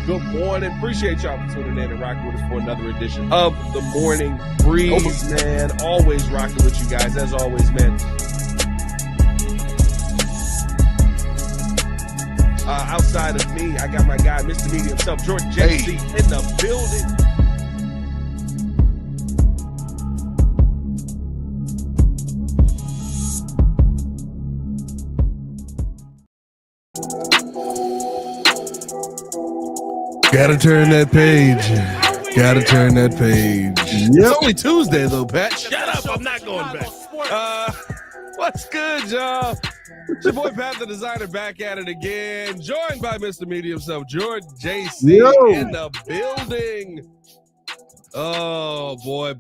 Good morning. Appreciate y'all for tuning in and rocking with us for another edition of the Morning Breeze, man. Always rocking with you guys, as always, man. Outside of me, I got my guy, Mr. Media himself, Jordan JC, in the building. Gotta turn that page. Gotta turn that page. Yep. It's only Tuesday, though, Pat. Shut up. I'm not going back. What's good, y'all? It's your boy, Pat, the designer, back at it again. Joined by Mr. Media himself, Jordan JC, in the building. Oh, boy.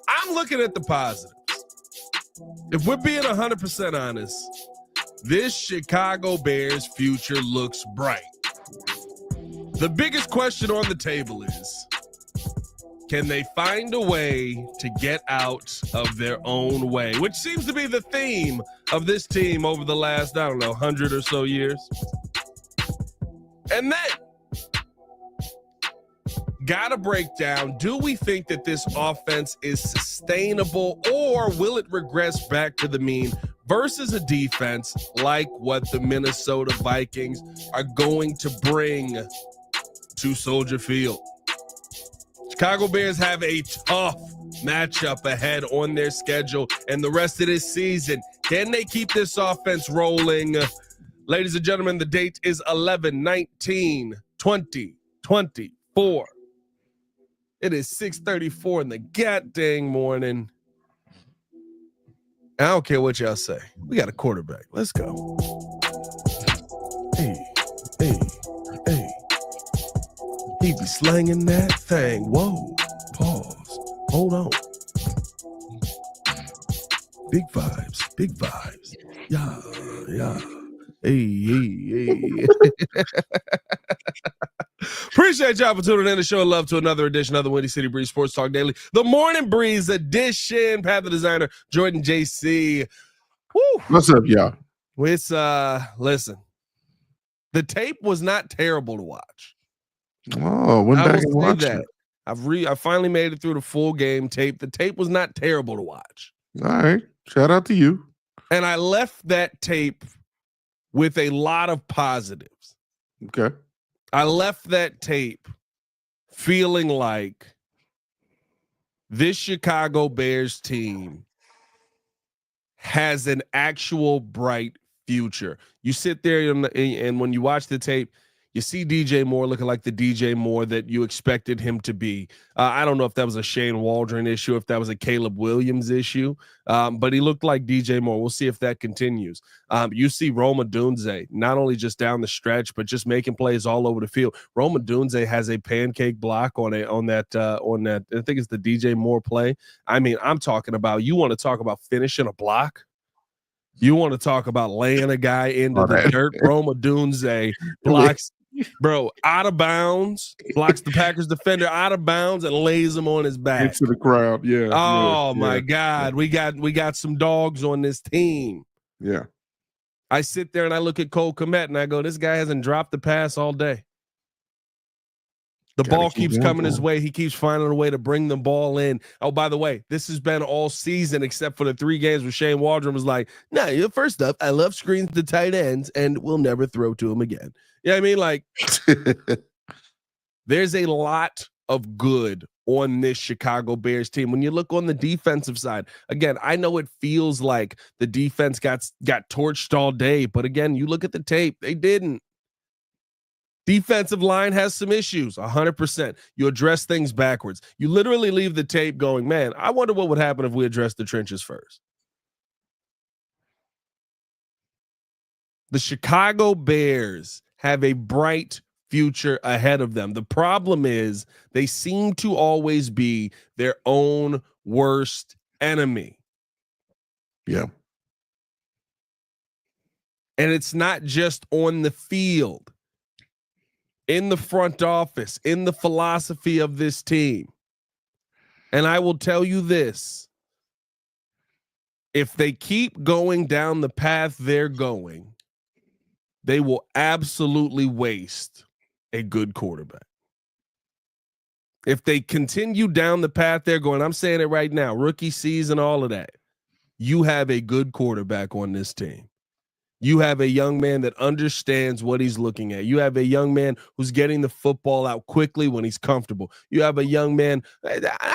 I'm looking at the positives. If we're being 100% honest, this Chicago Bears future looks bright. The biggest question on the table is, can they find a way to get out of their own way? Which seems to be the theme of this team over the last, 100 or so years. And then, gotta break down, do we think that this offense is sustainable, or will it regress back to the mean versus a defense like what the Minnesota Vikings are going to bring to Soldier Field? Chicago Bears have a tough matchup ahead on their schedule and the rest of this season. Can they keep this offense rolling? Ladies and gentlemen, the date is 11/19/2024. It is 6:34 in the goddamn morning. I don't care what y'all say. We got a quarterback. Let's go. Hey. He be slanging that thing. Whoa. Pause. Hold on. Big vibes. Yeah. Hey. Appreciate y'all for tuning in to show love to another edition of the Windy City Breeze Sports Talk Daily, the Morning Breeze edition. Pat the designer, Jordan JC. Woo. What's up, y'all? It's listen, the tape was not terrible to watch. Oh, went back and watched it. I finally made it through the full game tape. The tape was not terrible to watch. All right, shout out to you. And I left that tape with a lot of positives. Okay. I left that tape feeling like this Chicago Bears team has an actual bright future. You sit there and when you watch the tape, you see DJ Moore looking like the DJ Moore that you expected him to be. I don't know if that was a Shane Waldron issue, if that was a Caleb Williams issue, but he looked like DJ Moore. We'll see if that continues. You see Roma Dunze, not only just down the stretch, but just making plays all over the field. Roma Dunze has a pancake block on that. I think it's the DJ Moore play. I mean, I'm talking about, you want to talk about finishing a block? You want to talk about laying a guy into the dirt? Roma Dunze blocks, bro, out of bounds, blocks the Packers defender out of bounds and lays him on his back. Into the crowd, yeah. Oh my God, we got some dogs on this team. Yeah. I sit there and I look at Cole Kmet and I go, this guy hasn't dropped the pass all day. The ball keeps coming his way. He keeps finding a way to bring the ball in. Oh, by the way, this has been all season except for the 3 games where Shane Waldron was like, no, first up, I love screens to tight ends and we'll never throw to him again. Yeah, I mean, like, there's a lot of good on this Chicago Bears team. When you look on the defensive side, again, I know it feels like the defense got torched all day, but again, you look at the tape, they didn't. Defensive line has some issues, 100%. You address things backwards. You literally leave the tape going, man, I wonder what would happen if we addressed the trenches first. The Chicago Bears have a bright future ahead of them. The problem is they seem to always be their own worst enemy. Yeah. And it's not just on the field. In the front office, in the philosophy of this team. And I will tell you this, if they keep going down the path they're going, they will absolutely waste a good quarterback. If they continue down the path they're going, I'm saying it right now, rookie season, all of that, you have a good quarterback on this team. You have a young man that understands what he's looking at. You have a young man who's getting the football out quickly when he's comfortable. You have a young man,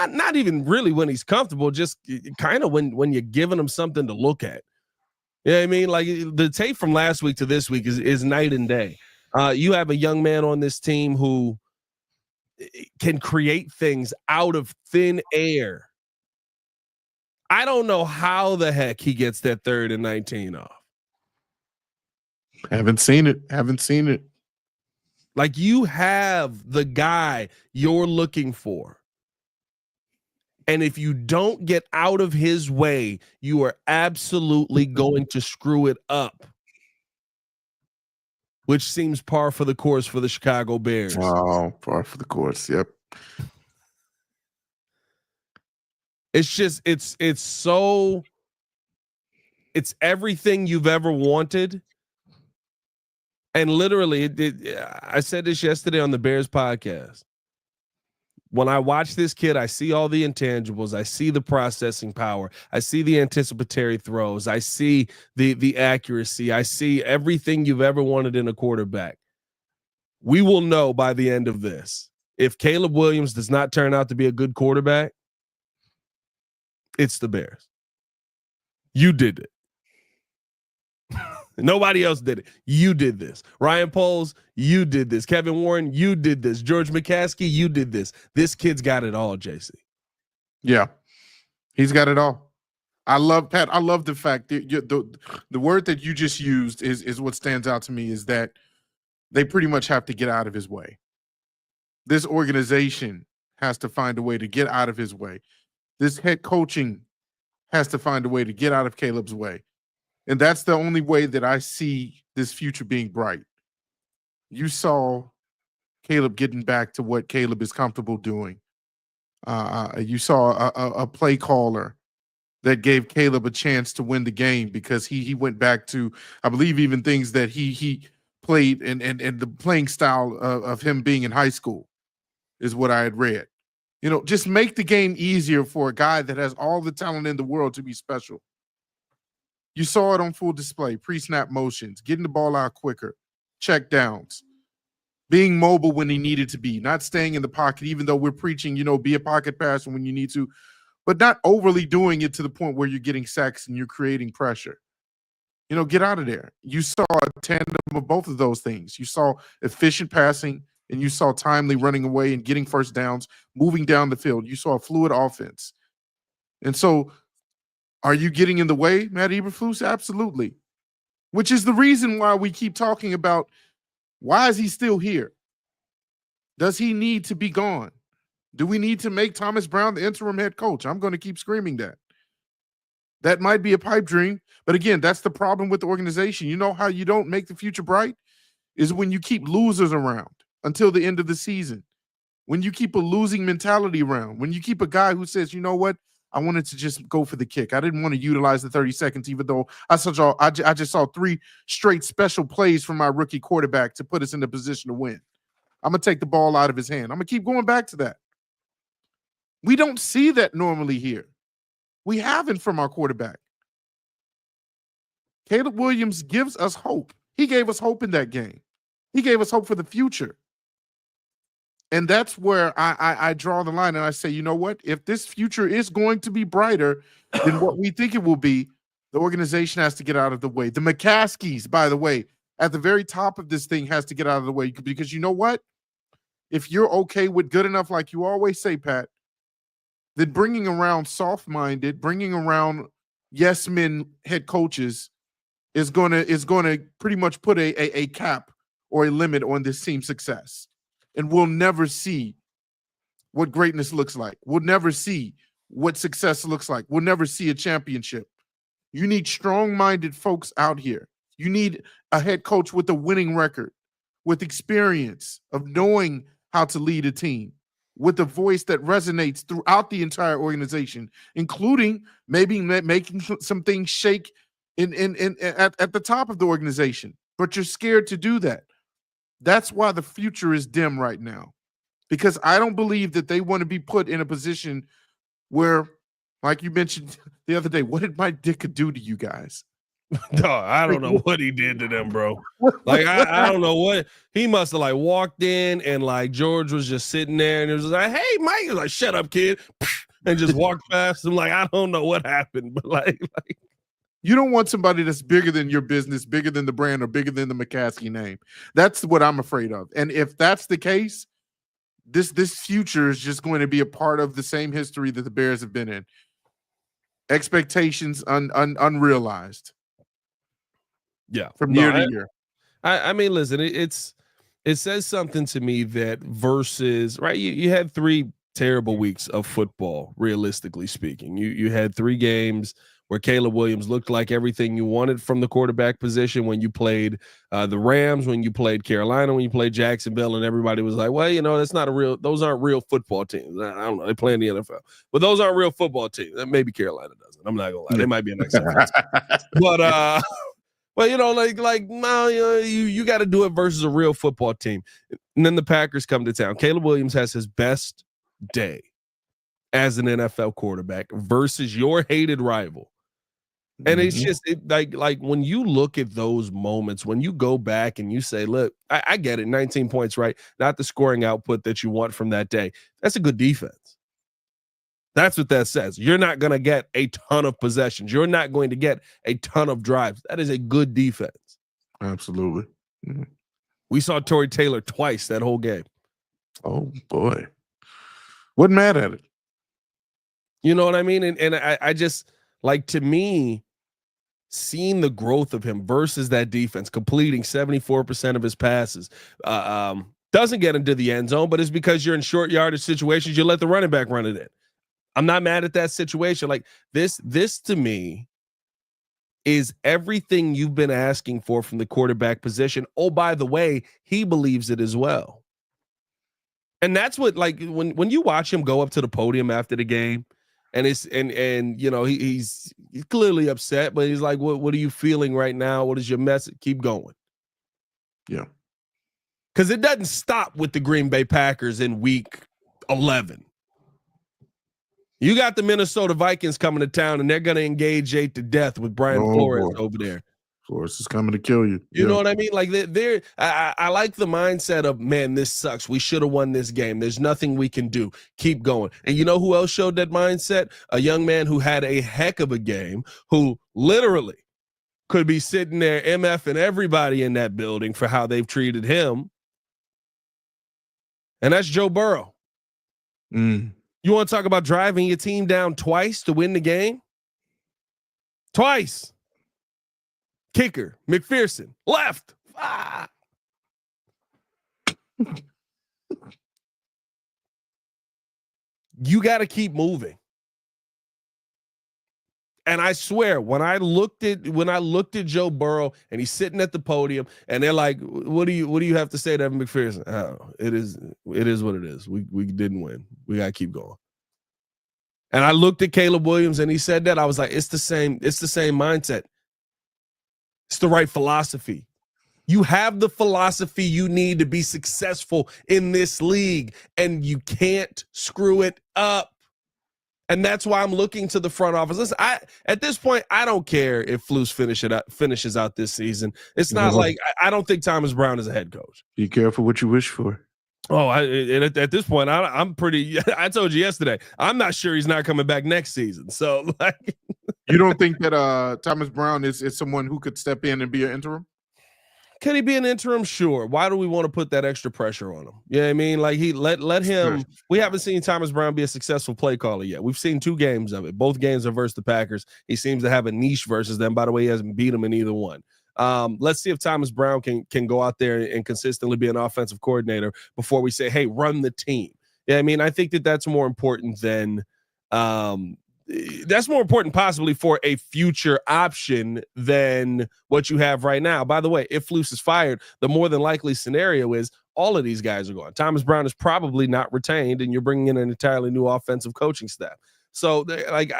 not even really when he's comfortable, just kind of when you're giving him something to look at. You know what I mean? Like the tape from last week to this week is night and day. You have a young man on this team who can create things out of thin air. I don't know how the heck he gets that 3rd and 19 off. Haven't seen it. Like you have the guy you're looking for. And if you don't get out of his way, you are absolutely going to screw it up. Which seems par for the course for the Chicago Bears. Oh, par for the course. Yep. It's just, it's everything you've ever wanted. And literally, I said this yesterday on the Bears podcast. When I watch this kid, I see all the intangibles. I see the processing power. I see the anticipatory throws. I see the accuracy. I see everything you've ever wanted in a quarterback. We will know by the end of this. If Caleb Williams does not turn out to be a good quarterback, it's the Bears. You did it. Nobody else did it. You did this. Ryan Poles, you did this. Kevin Warren, you did this. George McCaskey, you did this. This kid's got it all, JC. Yeah, he's got it all. I love the fact that the word that you just used is what stands out to me, is that they pretty much have to get out of his way. This organization has to find a way to get out of his way. This head coaching has to find a way to get out of Caleb's way. And that's the only way that I see this future being bright. You saw Caleb getting back to what Caleb is comfortable doing. You saw a play caller that gave Caleb a chance to win the game because he went back to, I believe, even things that he played and the playing style of him being in high school is what I had read. You know, just make the game easier for a guy that has all the talent in the world to be special. You saw it on full display, pre-snap motions, getting the ball out quicker, check downs, being mobile when he needed to be, not staying in the pocket, even though we're preaching, be a pocket passer when you need to, but not overly doing it to the point where you're getting sacks and you're creating pressure. Get out of there. You saw a tandem of both of those things. You saw efficient passing and you saw timely running away and getting first downs, moving down the field. You saw a fluid offense. And so, are you getting in the way, Matt Eberflus? Absolutely. Which is the reason why we keep talking about, why is he still here? Does he need to be gone? Do we need to make Thomas Brown the interim head coach? I'm going to keep screaming that. That might be a pipe dream. But again, that's the problem with the organization. You know how you don't make the future bright? Is when you keep losers around until the end of the season. When you keep a losing mentality around. When you keep a guy who says, you know what? I wanted to just go for the kick. I didn't want to utilize the 30 seconds, even though I just saw 3 straight special plays from my rookie quarterback to put us in a position to win. I'm going to take the ball out of his hand. I'm going to keep going back to that. We don't see that normally here. We haven't from our quarterback. Caleb Williams gives us hope. He gave us hope in that game. He gave us hope for the future. And that's where I draw the line and I say, you know what? If this future is going to be brighter than what we think it will be, the organization has to get out of the way. The McCaskies, by the way, at the very top of this thing has to get out of the way, because you know what? If you're okay with good enough, like you always say, Pat, then bringing around soft-minded, bringing around yes-men head coaches is going to pretty much put a cap or a limit on this team's success. And we'll never see what greatness looks like. We'll never see what success looks like. We'll never see a championship. You need strong-minded folks out here. You need a head coach with a winning record, with experience of knowing how to lead a team, with a voice that resonates throughout the entire organization, including maybe making some things shake at the top of the organization. but you're scared to do that. That's why the future is dim right now, because I don't believe that they want to be put in a position where, like you mentioned the other day, what did Mike Ditka do to you guys? No, I don't know what he did to them, bro. Like, I don't know what he must have like walked in and like George was just sitting there and it was like, hey, Mike, he was like, shut up, kid, and just walked past him. Like, I don't know what happened, but like you don't want somebody that's bigger than your business, bigger than the brand, or bigger than the McCaskey name. That's what I'm afraid of. And if that's the case, this future is just going to be a part of the same history that the Bears have been in. Expectations unrealized. Yeah, from year to year. I mean, listen, it says something to me that versus right. You had 3 terrible weeks of football, realistically speaking. You had 3 games where Caleb Williams looked like everything you wanted from the quarterback position when you played the Rams, when you played Carolina, when you played Jacksonville, and everybody was like, well, that's not those aren't real football teams. I don't know. They play in the NFL, but those aren't real football teams. Maybe Carolina doesn't. I'm not gonna lie. They might be an exception. But you got to do it versus a real football team. And then the Packers come to town. Caleb Williams has his best day as an NFL quarterback versus your hated rival. And it's just like when you look at those moments, when you go back and you say, look, I get it, 19 points, right? Not the scoring output that you want from that day. That's a good defense. That's what that says. You're not going to get a ton of possessions. You're not going to get a ton of drives. That is a good defense. Absolutely. Mm-hmm. We saw Torrey Taylor twice that whole game. Oh, boy. Wasn't mad at it. You know what I mean? And I just, like, to me, seeing the growth of him versus that defense, completing 74% of his passes, doesn't get into the end zone, but it's because you're in short yardage situations. You let the running back run it in. I'm not mad at that situation. Like this to me is everything you've been asking for from the quarterback position. Oh, by the way, he believes it as well. And that's what, like, when you watch him go up to the podium after the game and he's clearly upset, but he's like, what are you feeling right now? What is your message? Keep going. Yeah. Because it doesn't stop with the Green Bay Packers in week 11. You got the Minnesota Vikings coming to town, and they're going to engage 8 to death with Brian Flores over there. Flores is coming to kill you. You know what I mean? Like I like the mindset of, man, this sucks. We should have won this game. There's nothing we can do. Keep going. And you know who else showed that mindset? A young man who had a heck of a game, who literally could be sitting there MFing everybody in that building for how they've treated him. And that's Joe Burrow. You want to talk about driving your team down twice to win the game? Twice. Kicker, McPherson, left. You got to keep moving. And I swear, when I looked at Joe Burrow and he's sitting at the podium and they're like, what do you have to say to Evan McPherson? Oh, it is what it is. We didn't win. We got to keep going. And I looked at Caleb Williams and he said that. I was like, it's the same mindset. It's the right philosophy. You have the philosophy you need to be successful in this league, and you can't screw it up. And that's why I'm looking to the front office. Listen, at this point, I don't care if Flus finishes out this season. It's not like I don't think Thomas Brown is a head coach. Be careful what you wish for. Oh, at this point, I'm pretty. I told you yesterday, I'm not sure he's not coming back next season. So, like, you don't think that Thomas Brown is someone who could step in and be an interim? Could he be an interim? Sure. Why do we want to put that extra pressure on him? You know what I mean? Like, let him. We haven't seen Thomas Brown be a successful play caller yet. We've seen 2 games of it. Both games are versus the Packers. He seems to have a niche versus them. By the way, he hasn't beat them in either one. Let's see if Thomas Brown can go out there and consistently be an offensive coordinator before we say, hey, run the team. Yeah, I mean, I think that's more important than that's more important possibly for a future option than what you have right now. By the way, if Flus is fired, the more than likely scenario is all of these guys are gone. Thomas Brown is probably not retained, and you're bringing in an entirely new offensive coaching staff. So, like,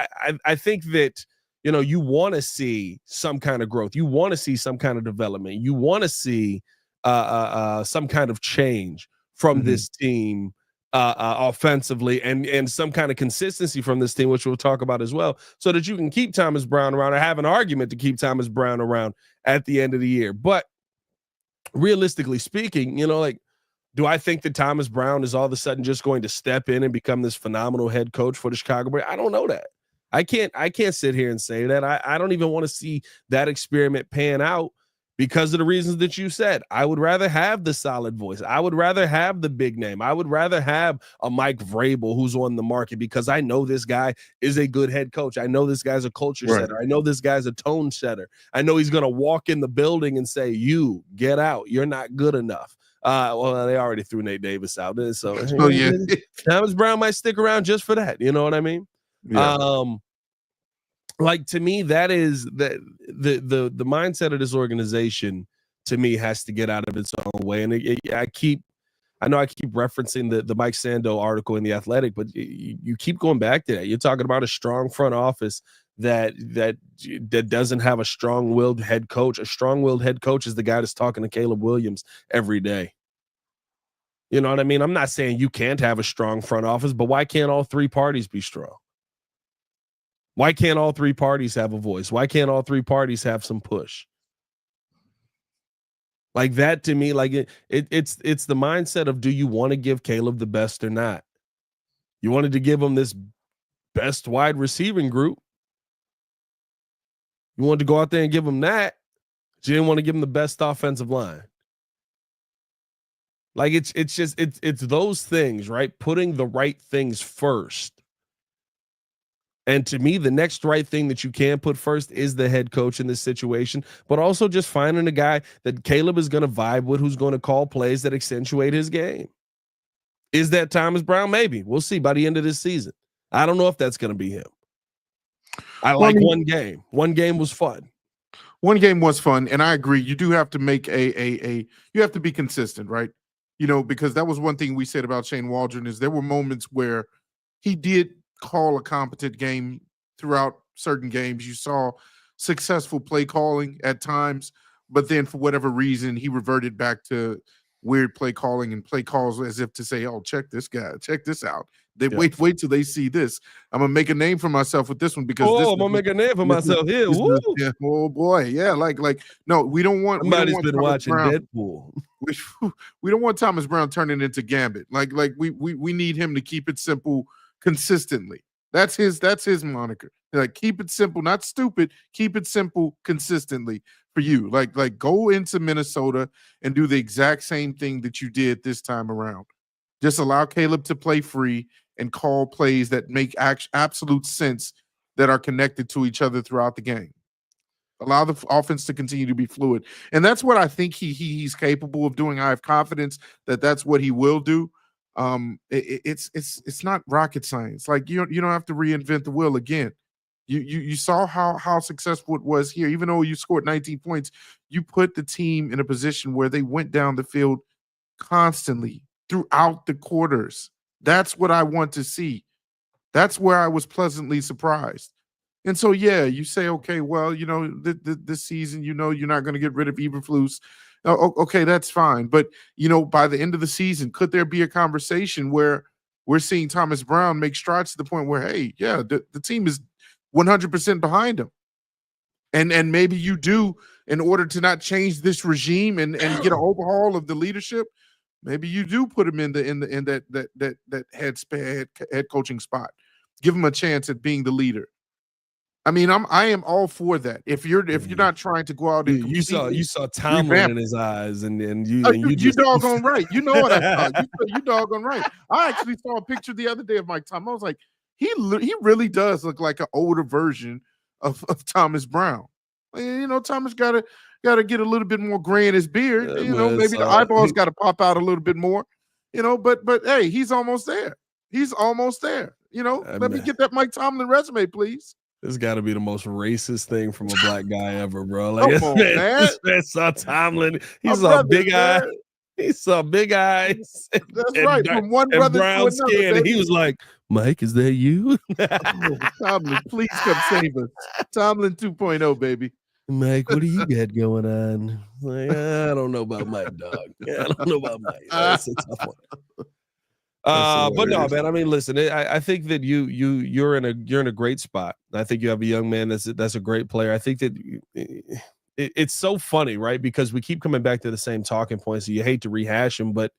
I think that you know, you want to see some kind of growth. You want to see some kind of development. You want to see some kind of change from this team offensively, and some kind of consistency from this team, which we'll talk about as well, so that you can keep Thomas Brown around or have an argument to keep Thomas Brown around at the end of the year. But realistically speaking, you know, like, do I think that Thomas Brown is all of a sudden just going to step in and become this phenomenal head coach for the Chicago Bears? I don't know that. I can't sit here and say that. I don't even want to see that experiment pan out because of the reasons that you said. I would rather have the solid voice. I would rather have the big name. I would rather have a Mike Vrabel who's on the market, because I know this guy is a good head coach. I know this guy's a culture setter. I know this guy's a tone setter. I know he's going to walk in the building and say, "You get out. You're not good enough." Well, they already threw Nate Davis out, so Thomas Brown might stick around just for that. You know what I mean? Yeah. Like, to me, that is the mindset of this organization, to me, has to get out of its own way. And I know I keep referencing the Mike Sando article in The Athletic, but you keep going back to that. You're talking about a strong front office that doesn't have a strong-willed head coach. A strong-willed head coach is the guy that's talking to Caleb Williams every day. You know what I mean? I'm not saying you can't have a strong front office, but why can't all three parties be strong? Why can't all three parties have a voice? Why can't all three parties have some push? Like, that, to me, like it's the mindset of, do you want to give Caleb the best or not? You wanted to give him this best wide receiving group. You wanted to go out there and give him that. But you didn't want to give him the best offensive line. Like, it's those things, right? Putting the right things first. And to me, the next right thing that you can put first is the head coach in this situation, but also just finding a guy that Caleb is going to vibe with, who's going to call plays that accentuate his game. Is that Thomas Brown? Maybe. We'll see by the end of this season. I don't know if that's going to be him. One game. One game was fun. One game was fun, and I agree. You do have to make you have to be consistent, right? You know, because that was one thing we said about Shane Waldron, is there were moments where he did call a competent game throughout certain games. You saw successful play calling at times, but then for whatever reason, he reverted back to weird play calling and play calls as if to say, "Oh, check this guy, check this out." They wait till they see this. I'm gonna make a name for myself with this one, because I'm gonna make a name for myself here. Yeah, oh boy, yeah, like no, we don't want. Somebody's been Thomas watching Brown. Deadpool. We don't want Thomas Brown turning into Gambit. Like we need him to keep it simple consistently. That's his moniker. Like, keep it simple, not stupid. Keep it simple consistently for you. Like go into Minnesota and do the exact same thing that you did this time around. Just allow Caleb to play free and call plays that make absolute sense, that are connected to each other throughout the game. Allow the offense to continue to be fluid. And that's what I think he's capable of doing. I have confidence that that's what he will do. It's not rocket science. Like, you don't have to reinvent the wheel again. You saw how successful it was here. Even though you scored 19 points, you put the team in a position where they went down the field constantly throughout the quarters. That's what I want to see. That's where I was pleasantly surprised. And so, yeah, you say, okay, well, you know, this season, you know, you're not going to get rid of Eberflus. Okay, that's fine. But, you know, by the end of the season, could there be a conversation where we're seeing Thomas Brown make strides to the point where, hey, yeah, the team is 100% behind him. And maybe you do, in order to not change this regime and get an overhaul of the leadership, maybe you do put him in that head coaching spot. Give him a chance at being the leader. I mean, I am all for that. If you're not trying to go out and you saw Tomlin in his eyes, and you just doggone right. You know what I saw. You doggone right. I actually saw a picture the other day of Mike Tomlin. I was like, he really does look like an older version of Thomas Brown. You know, Thomas gotta get a little bit more gray in his beard. You know, maybe the eyeballs got to pop out a little bit more. You know, but hey, he's almost there. He's almost there. You know, let me get that Mike Tomlin resume, please. This got to be the most racist thing from a black guy ever, bro. Like, man. This man saw Tomlin. He's a big eye. He saw big eyes. That's right. From one and brother to brown another. skin. And he was like, Mike, is that you? Oh, Tomlin, please come save us. Tomlin 2.0, baby. Mike, what do you got going on? Like, I don't know about Mike, dog. I don't know about Mike. That's a tough one. But no, man. I mean, listen. I think that you're in a great spot. I think you have a young man that's a great player. I think that it's so funny, right? Because we keep coming back to the same talking points. So you hate to rehash them, but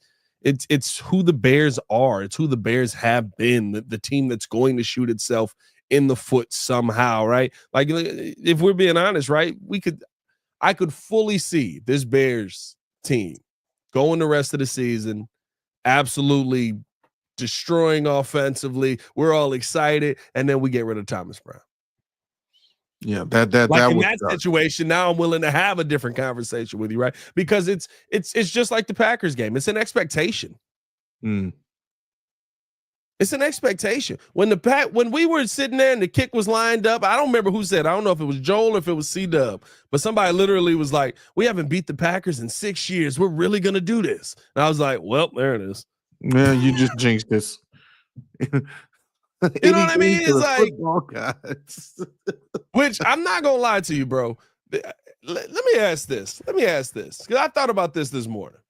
it's who the Bears are. It's who the Bears have been. The team that's going to shoot itself in the foot somehow, right? Like, if we're being honest, right? I could fully see this Bears team going the rest of the season, absolutely destroying offensively. We're all excited, and then we get rid of Thomas Brown. Yeah, like that in was that dark. situation. Now I'm willing to have a different conversation with you, right? Because it's just like the Packers game. It's an expectation. It's an expectation. When we were sitting there and the kick was lined up, I don't remember who said. I don't know if it was Joel or if it was C-Dub, but somebody literally was like, "We haven't beat the Packers in 6 years. We're really gonna do this." And I was like, "Well, there it is." Yeah, you just jinxed this. You know what I mean? It's like, gods. which I'm not gonna lie to you, bro. Let me ask this. Because I thought about this morning.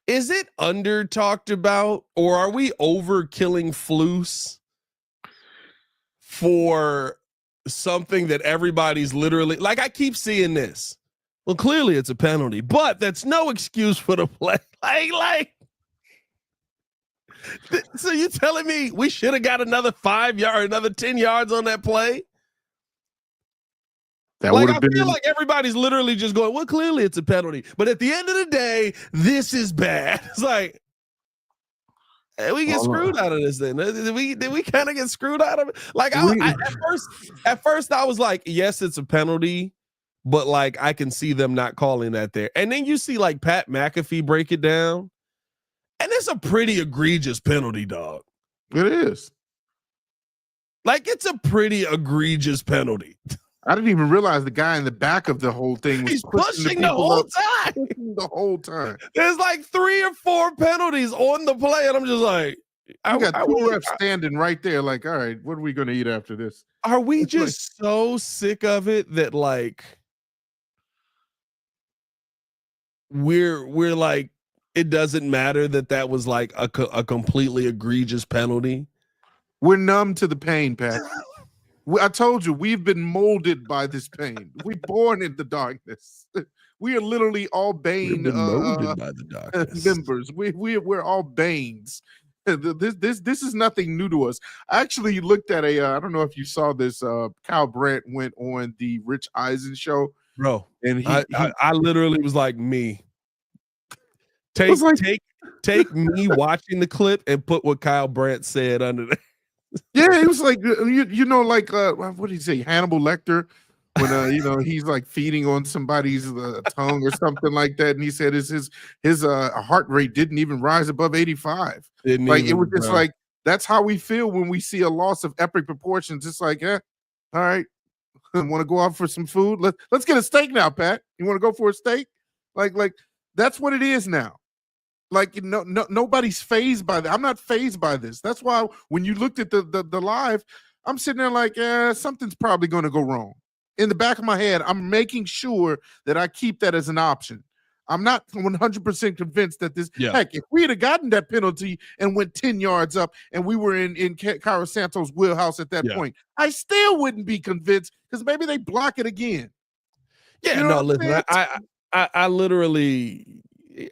Is it under talked about, or are we overkilling Flus for something that everybody's literally like? I keep seeing this. Well, clearly it's a penalty, but that's no excuse for the play. Like. So you telling me we should have got another 5 yards, another 10 yards on that play? That like, would have I been feel like everybody's literally just going, well, clearly it's a penalty. But at the end of the day, this is bad. It's like, hey, we get screwed out of this thing. Did we kind of get screwed out of it? Like, at first I was like, yes, it's a penalty, but like I can see them not calling that there. And then you see like Pat McAfee break it down, and it's a pretty egregious penalty, dog. It is. Like, it's a pretty egregious penalty. I didn't even realize the guy in the back of the whole thing was He's pushing the whole time. The whole time. There's like 3 or 4 penalties on the play, and I'm just like, I got 2 refs standing right there, like, all right, what are we going to eat after this? Are we just so sick of it that like we're like, it doesn't matter that was like a completely egregious penalty? We're numb to the pain, Pat. I told you, we've been molded by this pain. We're born in the darkness. We are literally all Bane molded by the darkness. Members. We're all Banes. This is nothing new to us. I actually looked at I don't know if you saw this. Kyle Brandt went on the Rich Eisen show, bro, and I literally was like, me. Take me watching the clip and put what Kyle Brandt said under there. Yeah, he was like, you know, like what did he say? Hannibal Lecter, when you know, he's like feeding on somebody's tongue or something like that, and he said his heart rate didn't even rise above 85. It was just like, that's how we feel when we see a loss of epic proportions. It's like, all right, want to go out for some food? Let's get a steak now, Pat. You want to go for a steak? Like that's what it is now. Like, nobody's fazed by that. I'm not fazed by this. That's why when you looked at the live, I'm sitting there like, something's probably going to go wrong. In the back of my head, I'm making sure that I keep that as an option. I'm not 100% convinced that this. Yeah. Heck, if we had gotten that penalty and went 10 yards up, and we were in Cairo Santos' wheelhouse at that point, I still wouldn't be convinced, because maybe they block it again. Yeah, you know, no, listen, I literally.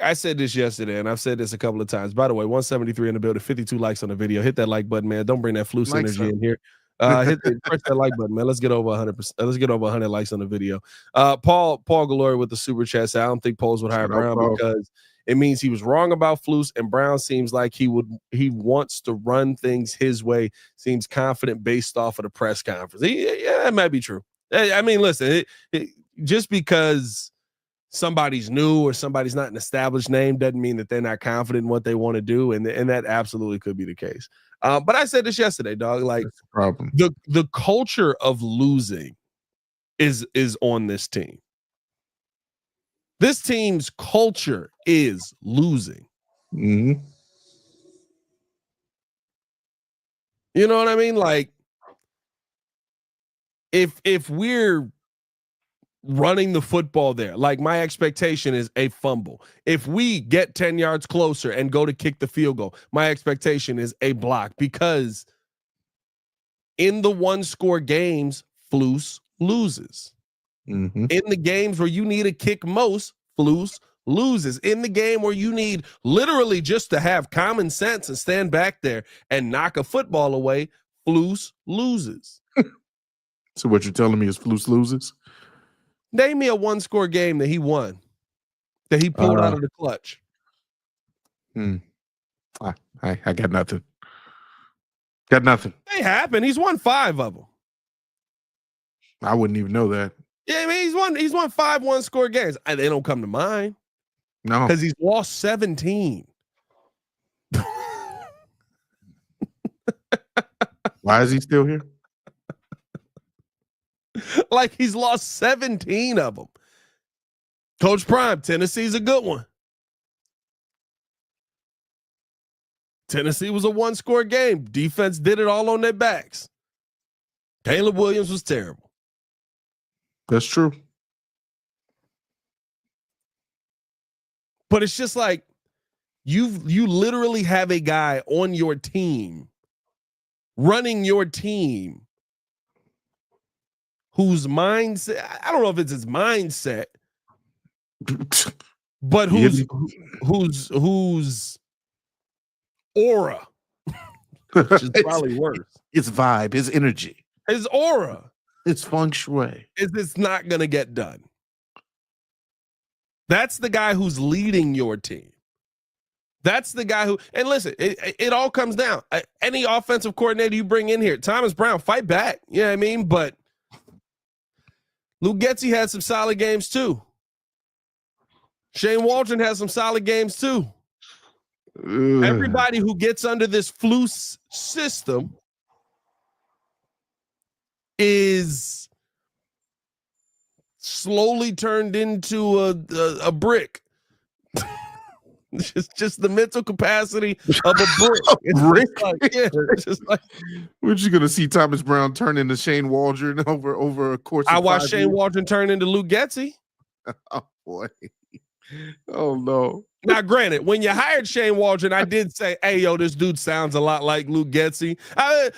I said this yesterday, and I've said this a couple of times. By the way, 173 in the building, 52 likes on the video. Hit that like button, man. Don't bring that Flus energy in here. Press that like button, man. Let's get over 100%. Let's get over 100 likes on the video. Paul Galore with the super chat said, I don't think Poles would hire Brown because it means he was wrong about Flus, and Brown seems like he wants to run things his way. Seems confident based off of the press conference. Yeah, that might be true. I mean, listen, just because somebody's new or somebody's not an established name doesn't mean that they're not confident in what they want to do, and that absolutely could be the case. But I said this yesterday, dog. Like, the culture of losing is on this team. This team's culture is losing. Mm-hmm. You know what I mean? Like, if we're running the football there, like my expectation is a fumble. If we get 10 yards closer and go to kick the field goal, my expectation is a block, because in the 1-score games, Flus loses. Mm-hmm. In the games where you need a kick most, Flus loses. In the game where you need literally just to have common sense and stand back there and knock a football away, Flus loses. So what you're telling me is Flus loses? Name me a 1-score game that he won, that he pulled out of the clutch. I got nothing. Got nothing. They happen. He's won 5 of them. I wouldn't even know that. Yeah, I mean, he's won 5 1-score games. They don't come to mind. No, because he's lost 17. Why is he still here? Like, he's lost 17 of them. Coach Prime, Tennessee's a good one. Tennessee was a 1-score game. Defense did it all on their backs. Caleb Williams was terrible. That's true. But it's just like you literally have a guy on your team, running your team, whose mindset, I don't know if it's his mindset, but whose aura, which is probably worse. His vibe, his energy, his aura, his feng shui. is it's not going to get done. That's the guy who's leading your team. That's the guy who, and listen, it all comes down. Any offensive coordinator you bring in here, Thomas Brown, fight back. You know what I mean? But Luke Getsy had some solid games too. Shane Waldron has some solid games too. Everybody who gets under this Flus system is slowly turned into a brick. It's just the mental capacity of a brick. It's brick? like, yeah, it's just like, we're just gonna see Thomas Brown turn into Shane Waldron over a course. I of watched 5 Shane years. Waldron turn into Luke Getsy. Oh boy. Oh no. Now, granted, when you hired Shane Waldron, I did say, "Hey, yo, this dude sounds a lot like Luke Getsy." I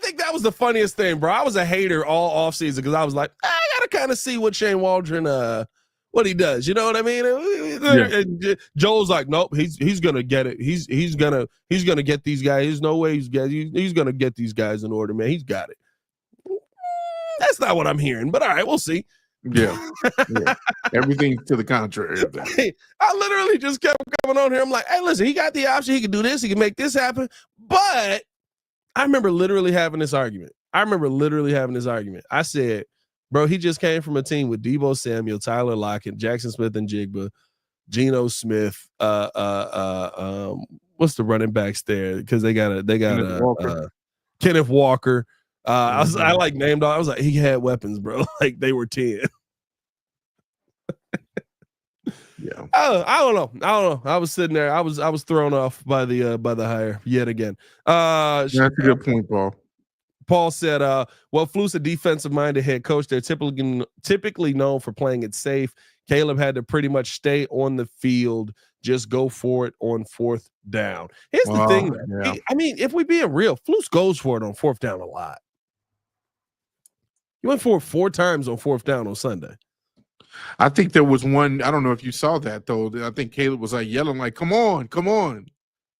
think that was the funniest thing, bro. I was a hater all offseason because I was like, I gotta kind of see what Shane Waldron, what he does. You know what I mean? Yeah. And Joel's like, nope, he's gonna get it. He's gonna get these guys. There's no way he's gonna get these guys in order, man. He's got it. That's not what I'm hearing, but all right, we'll see. Yeah. Everything to the contrary of that. I literally just kept coming on here. I'm like, hey, listen, he got the option. He can do this. He can make this happen. But I remember literally having this argument. I said, bro, he just came from a team with Deebo Samuel, Tyler Lockett, Jackson Smith and Jigba, Geno Smith. What's the running backs there? Because they got Kenneth Walker. I like named all. I was like, he had weapons, bro. Like they were 10. Yeah. I don't know. I was sitting there. I was thrown off by the hire yet again. That's a good point, Paul. Paul said, well, Flus, a defensive-minded head coach, they're typically known for playing it safe. Caleb had to pretty much stay on the field, just go for it on 4th down. Here's the thing, man. I mean, if we being real, Flus goes for it on 4th down a lot. He went for it 4 times on 4th down on Sunday. I think there was one. I don't know if you saw that though. I think Caleb was like yelling, like, "Come on,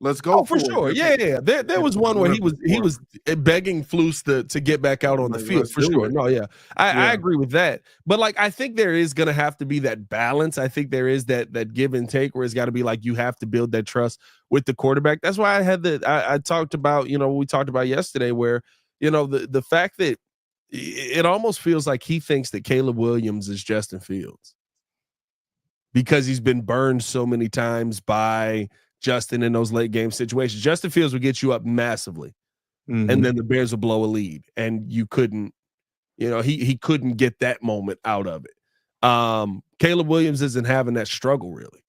let's go!" For sure, yeah. There was one where he was begging Flus to get back out on the field for sure. No, yeah, I agree with that. But like, I think there is gonna have to be that balance. I think there is that give and take where it's got to be like you have to build that trust with the quarterback. That's why I had I talked about, we talked about yesterday where the fact that it almost feels like he thinks that Caleb Williams is Justin Fields because he's been burned so many times by Justin in those late game situations. Justin Fields would get you up massively, and then the Bears would blow a lead, and you couldn't, he couldn't get that moment out of it. Caleb Williams isn't having that struggle really.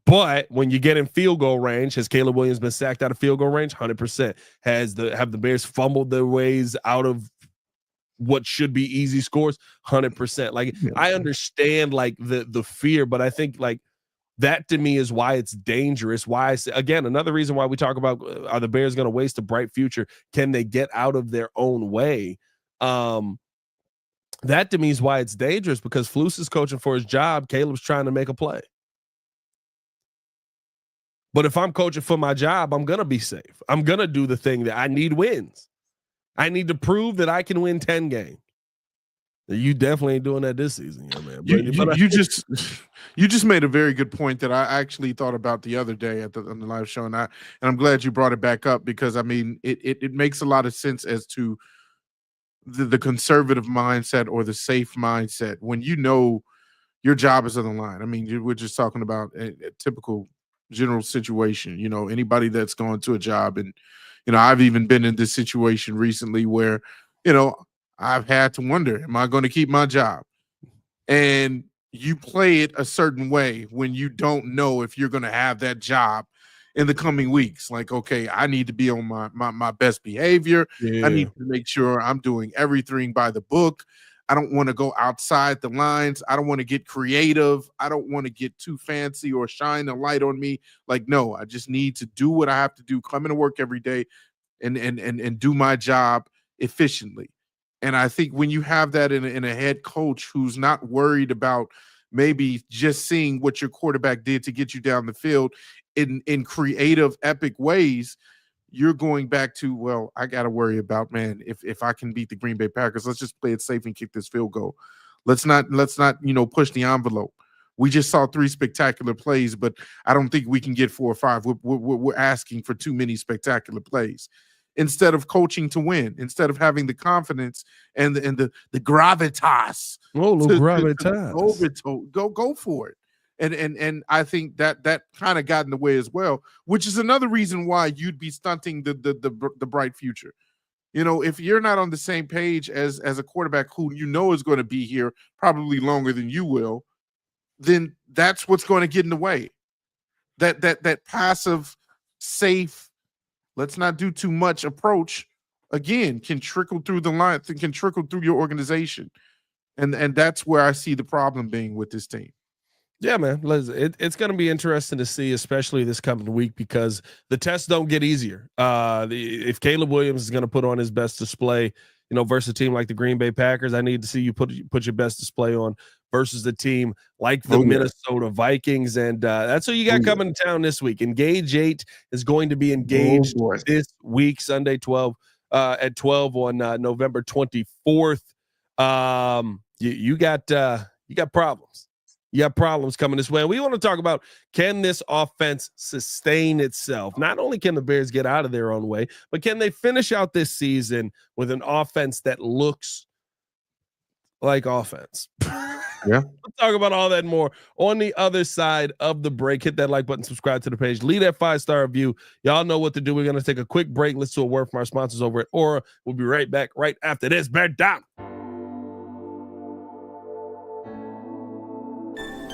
But when you get in field goal range, has Caleb Williams been sacked out of field goal range? 100%. Have the Bears fumbled their ways out of what should be easy scores? 100%. Like, I understand like the fear, but I think like that to me is why it's dangerous. Why I say, again, another reason why we talk about are the Bears going to waste a bright future? Can they get out of their own way? That to me is why it's dangerous, because Flus is coaching for his job. Caleb's trying to make a play. But if I'm coaching for my job, I'm going to be safe. I'm going to do the thing that I need wins. I need to prove that I can win 10 games. You definitely ain't doing that this season, man. You just made a very good point that I actually thought about the other day on the live show, and I'm glad you brought it back up, because I mean it makes a lot of sense as to the conservative mindset or the safe mindset when you know your job is on the line. I mean, we're just talking about a typical general situation. You know, anybody that's going to a job, and you know, I've even been in this situation recently where, you know, I've had to wonder, am I going to keep my job? And you play it a certain way when you don't know if you're going to have that job in the coming weeks. Like, okay, I need to be on my best behavior. I need to make sure I'm doing everything by the book. I don't want to go outside the lines. I don't want to get creative. I don't want to get too fancy or shine a light on me. Like, no, I just need to do what I have to do, come into work every day and do my job efficiently. And I think when you have that in a head coach who's not worried about maybe just seeing what your quarterback did to get you down the field in creative, epic ways, you're going back to, well, I got to worry about, man, if I can beat the Green Bay Packers, let's just play it safe and kick this field goal. Let's not, you know, push the envelope. We just saw 3 spectacular plays, but I don't think we can get 4 or 5. We're asking for too many spectacular plays. Instead of coaching to win, instead of having the confidence and the gravitas. Go for it. And I think that kind of got in the way as well, which is another reason why you'd be stunting the bright future. You know, if you're not on the same page as a quarterback who you know is going to be here probably longer than you will, then that's what's going to get in the way. That passive, safe, let's not do too much approach, again, can trickle through the line, can trickle through your organization. And that's where I see the problem being with this team. Yeah, man. It's going to be interesting to see, especially this coming week, because the tests don't get easier. If Caleb Williams is going to put on his best display, you know, versus a team like the Green Bay Packers, I need to see you put your best display on versus the team like the Minnesota Vikings. And that's what you got coming to town this week. Engage 8 is going to be engaged this week, Sunday at 12 on November 24th. You got problems. You have problems coming this way. And we want to talk about, can this offense sustain itself? Not only can the Bears get out of their own way, but can they finish out this season with an offense that looks like offense? Yeah. We'll talk about all that and more on the other side of the break. Hit that like button, subscribe to the page, leave that 5-star review. Y'all know what to do. We're going to take a quick break. Let's do a word from our sponsors over at Aura. We'll be right back right after this. Bear down.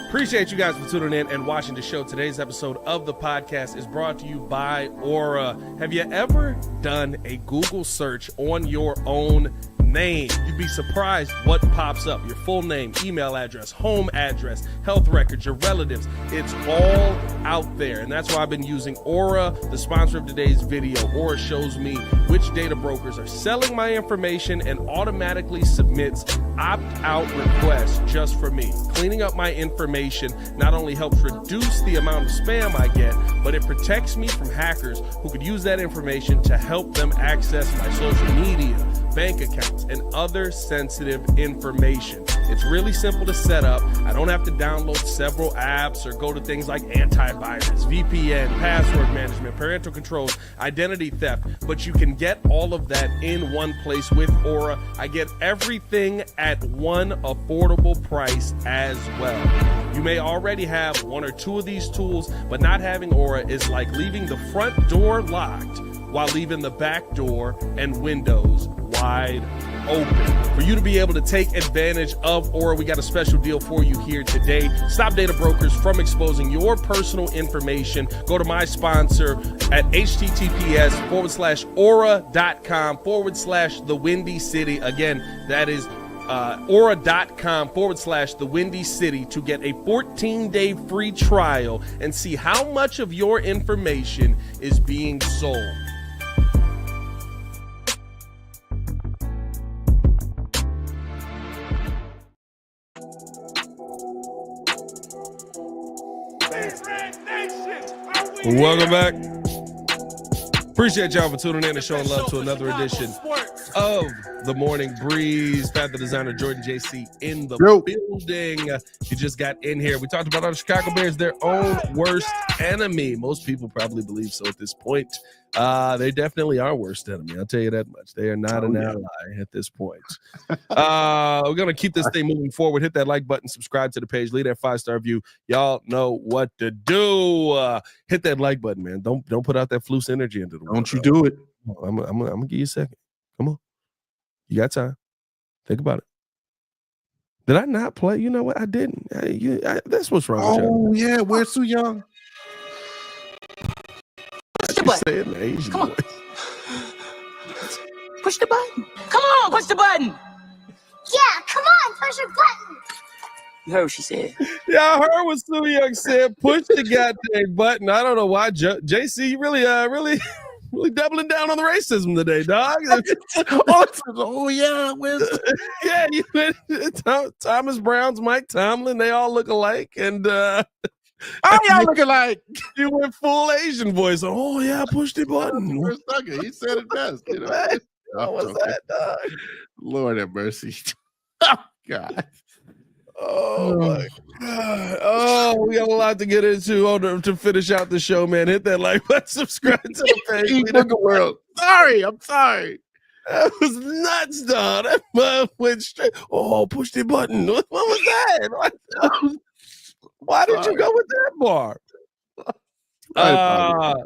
Appreciate you guys for tuning in and watching the show. Today's episode of the podcast is brought to you by Aura. Have you ever done a Google search on your own name? You'd be surprised what pops up. Your full name, email address, home address, health records, your relatives. It's all out there. And that's why I've been using Aura, the sponsor of today's video. Aura shows me which data brokers are selling my information and automatically submits opt-out requests just for me. Cleaning up my information not only helps reduce the amount of spam I get, but it protects me from hackers who could use that information to help them access my social media, bank accounts, and other sensitive information. It's really simple to set up. I don't have to download several apps or go to things like antivirus, VPN, password management, parental controls, identity theft, but you can get all of that in one place with Aura. I get everything at one affordable price as well. You may already have one or two of these tools, but not having Aura is like leaving the front door locked while leaving the back door and windows wide open. for you to be able to take advantage of Aura. We got a special deal for you here today. Stop data brokers from exposing your personal information. Go to my sponsor at https:/aura.com/the Windy City. Again, that is aura.com/the Windy City to get a 14-day free trial and see how much of your information is being sold. Welcome back. Appreciate y'all for tuning in and showing love to another edition of The Morning Breeze. Fat the designer Jordan JC in the building. You just got in here. We talked about our Chicago Bears, their own worst enemy. Most people probably believe so at this point. They definitely are worst enemy. I'll tell you that much. They are not an ally at this point. We're going to keep this thing moving forward. Hit that like button, subscribe to the page, leave that 5-star review. Y'all know what to do. Hit that like button, man. Don't put out that flus energy into the world. Don't you do it. I'm going to give you a second. Come on. You got time. Think about it. Did I not play? You know what? I didn't. That's what's wrong with you. Oh, yeah. Where's Su Young? Say it in Asian Come on. voice. Push the button. Come on, push the button. Yeah, come on, push your button. You heard what she said. Yeah, I heard what Su Young said. Push the goddamn button. I don't know why. JC, you really doubling down on the racism today, dog. Oh yeah, Yeah, Thomas Brown's Mike Tomlin. They all look alike, and how y'all looking like? You went full Asian voice. Oh yeah, push the button. He said it best. You know? What was that, dog? Lord have mercy. Oh God. Oh my God. Oh, we got a lot to get into to finish out the show, man. Hit that like button, subscribe to the page. World. I'm sorry. That was nuts, dog. That went straight. Oh, push the button. What was that? Why did you go with that bar?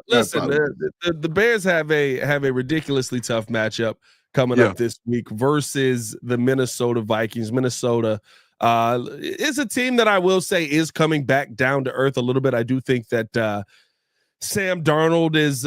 Listen, the Bears have a ridiculously tough matchup coming up this week versus the Minnesota Vikings. Minnesota is a team that I will say is coming back down to earth a little bit. I do think that Sam Darnold is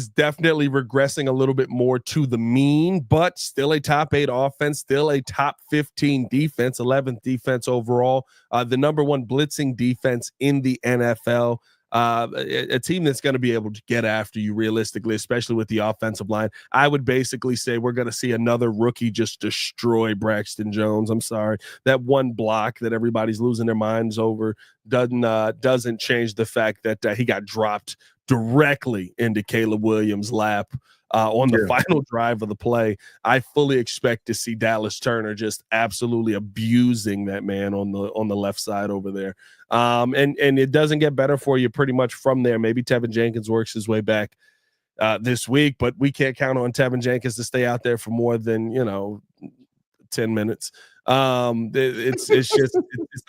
definitely regressing a little bit more to the mean, but still a top 8 offense, still a top 15 defense, 11th defense overall, the number 1 blitzing defense in the NFL. A team that's going to be able to get after you realistically, especially with the offensive line. I would basically say we're going to see another rookie just destroy Braxton Jones. I'm sorry. That one block that everybody's losing their minds over doesn't change the fact that he got dropped directly into Caleb Williams' lap on the final drive of the play. I fully expect to see Dallas Turner just absolutely abusing that man on the left side over there. And it doesn't get better for you pretty much from there. Maybe Tevin Jenkins works his way back this week, but we can't count on Tevin Jenkins to stay out there for more than 10 minutes. It's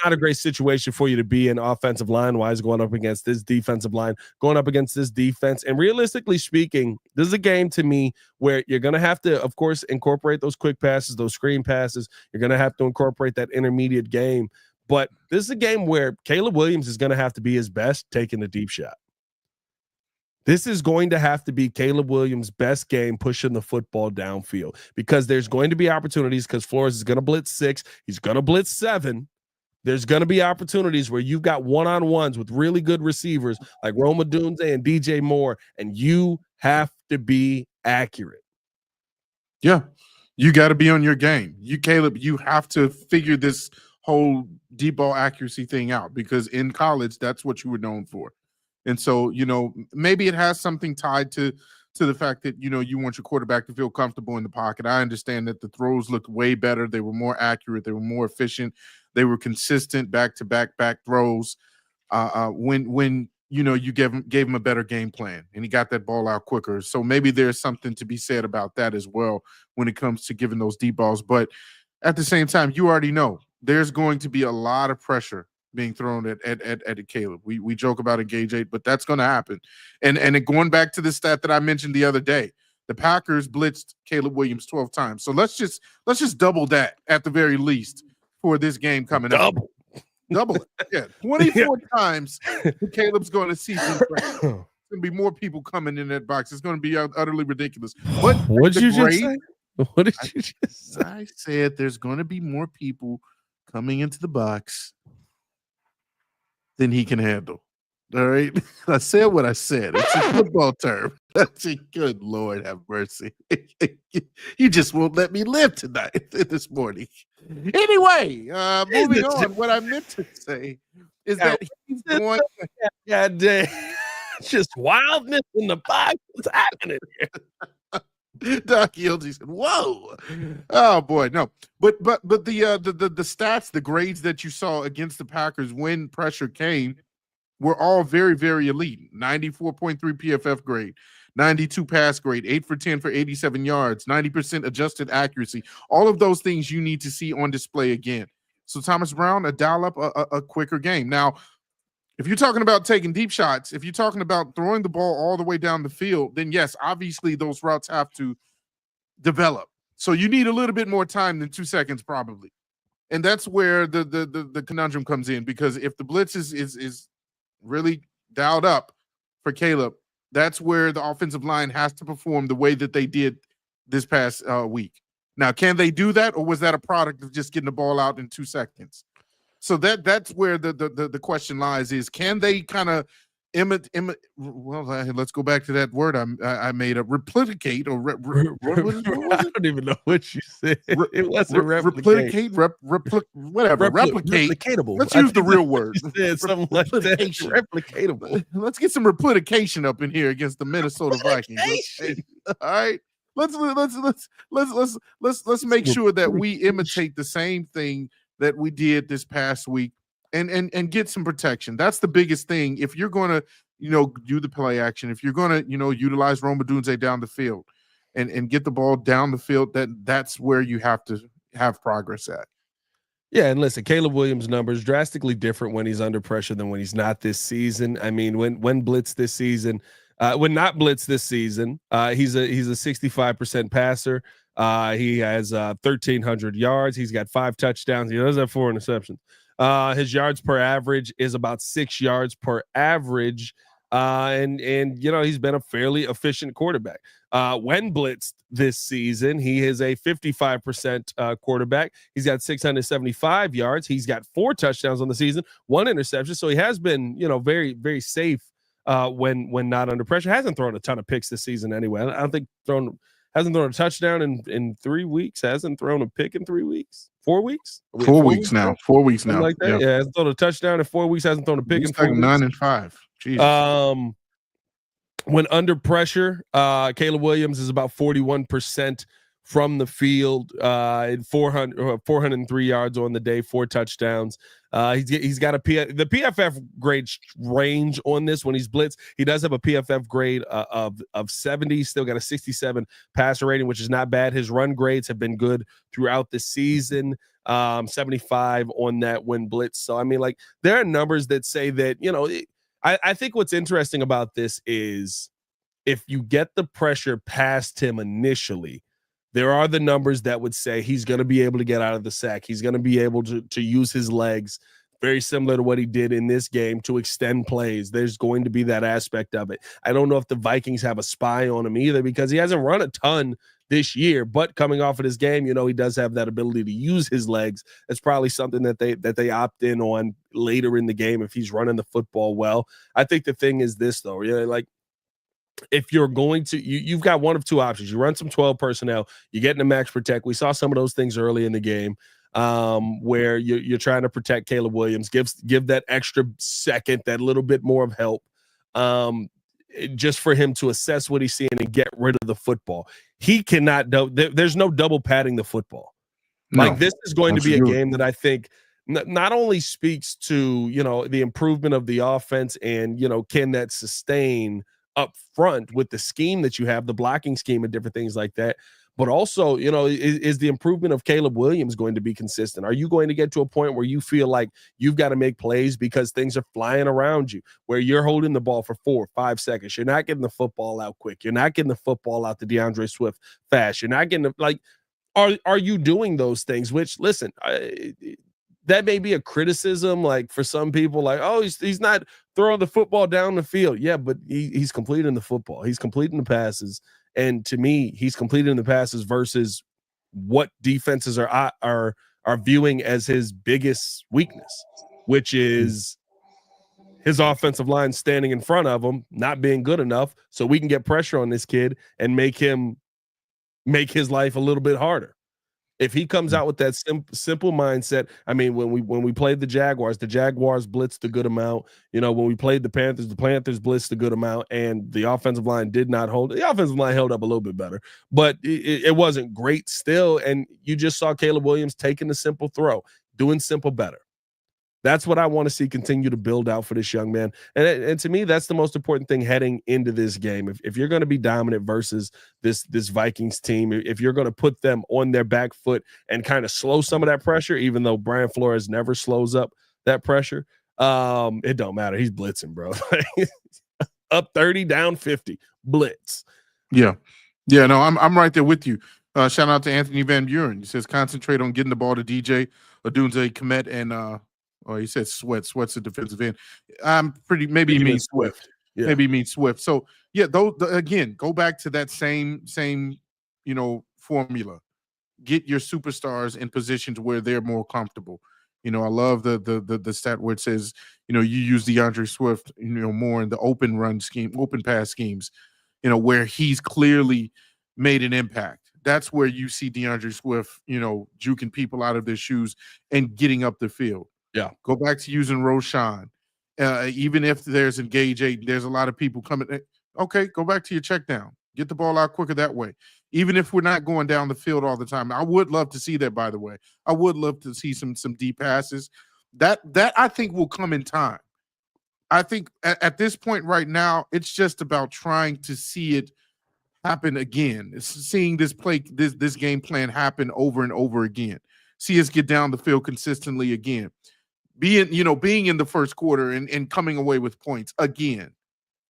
not a great situation for you to be in offensive line wise, going up against this defensive line, going up against this defense. And realistically speaking, this is a game to me where you're going to have to, of course, incorporate those quick passes, those screen passes. You're going to have to incorporate that intermediate game. But this is a game where Caleb Williams is going to have to be his best taking a deep shot. This is going to have to be Caleb Williams' best game pushing the football downfield, because there's going to be opportunities, because Flores is going to blitz 6. He's going to blitz 7. There's going to be opportunities where you've got one-on-ones with really good receivers like Roma Dunze and DJ Moore, and you have to be accurate. Yeah, you got to be on your game. Caleb, you have to figure this whole deep ball accuracy thing out, because in college, that's what you were known for. And so, maybe it has something tied to the fact that, you want your quarterback to feel comfortable in the pocket. I understand that the throws looked way better. They were more accurate. They were more efficient. They were consistent back throws. When you gave him a better game plan and he got that ball out quicker. So maybe there's something to be said about that as well when it comes to giving those deep balls. But at the same time, you already know there's going to be a lot of pressure being thrown at Caleb. We joke about engage 8, but that's going to happen. And going back to the stat that I mentioned the other day, The Packers blitzed Caleb Williams 12 times. So let's just double that at the very least for this game coming up. Double it. Yeah, 24 times Caleb's going to see some pressure. There's going to be more people coming in that box. It's going to be utterly ridiculous. But what did you just say? What did you just say? I said there's going to be more people coming into the box than he can handle. All right. I said what I said. It's a football term. That's a good Lord have mercy. You just won't let me live tonight, this morning. Anyway, moving on. What I meant to say is that he's going. God damn. Just wildness in the box. What's happening here? Doc Yieldsy said, "Whoa, oh boy, no." But the stats, the grades that you saw against the Packers when pressure came were all very, very elite. 94.3 PFF grade, 92 pass grade, 8 for 10 for 87 yards, 90% adjusted accuracy. All of those things you need to see on display again. So Thomas Brown, a dial up a quicker game. Now, if you're talking about taking deep shots, if you're talking about throwing the ball all the way down the field, then yes, obviously those routes have to develop. So you need a little bit more time than 2 seconds probably. And that's where the conundrum comes in, because if the blitz is really dialed up for Caleb, that's where the offensive line has to perform the way that they did this past week. Now, can they do that, or was that a product of just getting the ball out in 2 seconds? So that's where the question lies: is can they kind of let's go back to that word I made up, replicate or I don't even know what you said. It wasn't replicate, replicatable. Let's use the real word. You said something like that. Replicatable. Let's get some replication up in here against the Minnesota Vikings. All right. Let's make sure that we imitate the same thing that we did this past week and get some protection. That's the biggest thing. If you're going to, do the play action, if you're going to, utilize Rome Odunze down the field and get the ball down the field, that's where you have to have progress at. Yeah, and listen, Caleb Williams' numbers drastically different when he's under pressure than when he's not this season. I mean, when blitz this season, when not blitz this season, he's a 65% passer. He has 1,300 yards. He's got 5 touchdowns. He does have 4 interceptions. His yards per average is about 6 yards per average. And he's been a fairly efficient quarterback. When blitzed this season, he is a 55% quarterback. He's got 675 yards. He's got 4 touchdowns on the season, 1 interception. So he has been, very, very safe when not under pressure. Hasn't thrown a ton of picks this season anyway. I don't think hasn't thrown a touchdown in 3 weeks. Hasn't thrown a pick in 3 weeks. 4 weeks? 4 weeks now. 4 weeks now. Like that. Yeah, hasn't thrown a touchdown in 4 weeks. Hasn't thrown a pick in 4 weeks. 9 and 5. Jesus. When under pressure, Caleb Williams is about 41% from the field, 403 yards on the day, 4 touchdowns. He's got the PFF grade range on this when he's blitzed. He does have a PFF grade of 70. Still got a 67 passer rating, which is not bad. His run grades have been good throughout the season. 75 on that when blitz. So I mean, like, there are numbers that say that, I think what's interesting about this is if you get the pressure past him initially, there are the numbers that would say he's going to be able to get out of the sack. He's going to be able to use his legs, very similar to what he did in this game, to extend plays. There's going to be that aspect of it. I don't know if the Vikings have a spy on him either, because he hasn't run a ton this year, but coming off of this game, he does have that ability to use his legs. It's probably something that they opt in on later in the game if he's running the football well. I think the thing is this, though, like, if you're going to, you've got one of 2 options. You run some 12 personnel, you get in a max protect. We saw some of those things early in the game where you're trying to protect Caleb Williams, give that extra second, that little bit more of help, just for him to assess what he's seeing and get rid of the football. He cannot, there's no double padding the football. No, like, this is going to be a game that I think not only speaks to, the improvement of the offense and, can that sustain up front with the scheme that you have, the blocking scheme and different things like that, But also, is the improvement of Caleb Williams going to be consistent? Are you going to get to a point where you feel like you've got to make plays because things are flying around you, where you're holding the ball for 4 or 5 seconds? You're not getting the football out quick. You're not getting the football out to DeAndre Swift fast. You're not getting are you doing those things? Which, listen, that may be a criticism, like for some people, like, oh, he's not throwing the football down the field. Yeah, but he's completing the football. He's completing the passes. And to me, he's completing the passes versus what defenses are viewing as his biggest weakness, which is his offensive line standing in front of him, not being good enough, so we can get pressure on this kid and make his life a little bit harder. If he comes out with that simple mindset, I mean, when we played the Jaguars blitzed a good amount. When we played the Panthers blitzed a good amount, and the offensive line did not hold. The offensive line held up a little bit better, but it wasn't great still. And you just saw Caleb Williams taking the simple throw, doing simple better. That's what I want to see continue to build out for this young man. And to me, that's the most important thing heading into this game. If you're going to be dominant versus this Vikings team, if you're going to put them on their back foot and kind of slow some of that pressure, even though Brian Flores never slows up that pressure, it don't matter. He's blitzing, bro. Up 30, down 50, blitz. Yeah. No, I'm right there with you. Shout out to Anthony Van Buren. He says concentrate on getting the ball to DJ Odunze, Kmet, and he said Sweat. Sweat's a defensive end. Maybe he means Swift. Yeah. Maybe he means Swift. So yeah, again, go back to that same formula. Get your superstars in positions where they're more comfortable. I love the stat where it says, you use DeAndre Swift, more in the open run scheme, open pass schemes, where he's clearly made an impact. That's where you see DeAndre Swift, juking people out of their shoes and getting up the field. Yeah. Go back to using Roshan. Even if there's engage 8, there's a lot of people coming. Okay, go back to your check down. Get the ball out quicker that way. Even if we're not going down the field all the time. I would love to see that, by the way. I would love to see some deep passes. That I think will come in time. I think at this point right now, it's just about trying to see it happen again. It's seeing this game plan happen over and over again. See us get down the field consistently again. Being in the first quarter and coming away with points again,